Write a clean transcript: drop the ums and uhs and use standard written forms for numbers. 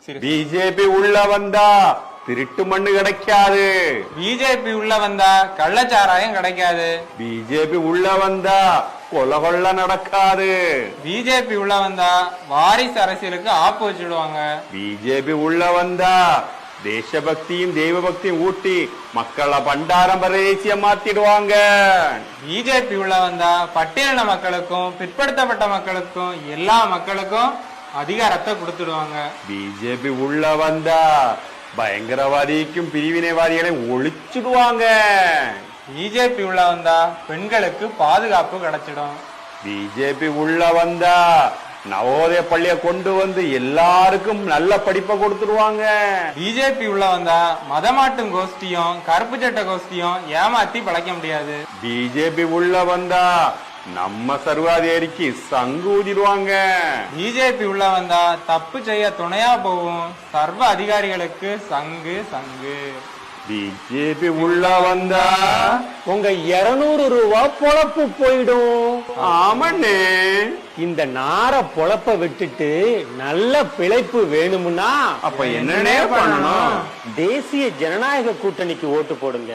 BJP உள்ள வந்தா திருட்டு மண்ணு கிடைக்காது. பிஜேபி உள்ள வந்தா கள்ளச்சாராயம் கிடைக்காது. பிஜேபி உள்ள வந்தா கொலை நடக்காது. பிஜேபி உள்ள வந்தா வாரிசு அரசியலுக்கு ஆப்பு வச்சுடுவாங்க. பிஜேபி உள்ள வந்தா தேசபக்தியும் தெய்வ பக்தியும் ஊட்டி மக்களை பண்டாரம்பரிய மாத்திடுவாங்க. பிஜேபி உள்ள வந்தா பட்டியலின மக்களுக்கும் பிற்படுத்தப்பட்ட மக்களுக்கும் எல்லா மக்களுக்கும் அதிகாரத்தை கொடுத்துடுவாங்க. பிஜேபி உள்ள வந்தா பயங்கரவாதிக்கும் பிரிவினைவாதிகளையும் ஒழிச்சுடுவாங்க. பிஜேபி உள்ள வந்தா பெண்களுக்கு பாதுகாப்பு கிடைச்சிடும். பிஜேபி உள்ள வந்தா நவோதய பள்ளிய கொண்டு வந்து எல்லாருக்கும் நல்ல படிப்பை கொடுத்துருவாங்க. பிஜேபி உள்ள வந்தா மதமாட்டும் கோஷ்டியும் கருப்பு சட்ட கோஷ்டியும் ஏமாத்தி பழைக்க முடியாது. பிஜேபி உள்ள வந்தா நம்ம சர்வாதிகாரிக்கு சங்கு ஊதிடுவாங்க. பிஜேபி உள்ள வந்தா தப்பு செய்ய துணையா போகும் சர்வ அதிகாரிகளுக்கு சங்கு சங்கு. பிஜேபி உள்ள வந்தா உங்க 200 ரூபா பொழப்பு போயிடும். ஆமண்ணே, இந்த நார பொழப்ப விட்டுட்டு நல்ல பிழைப்பு வேணும்னா அப்ப என்னன்னே பண்ணணும்? தேசிய ஜனநாயக கூட்டணிக்கு ஓட்டு போடுங்க.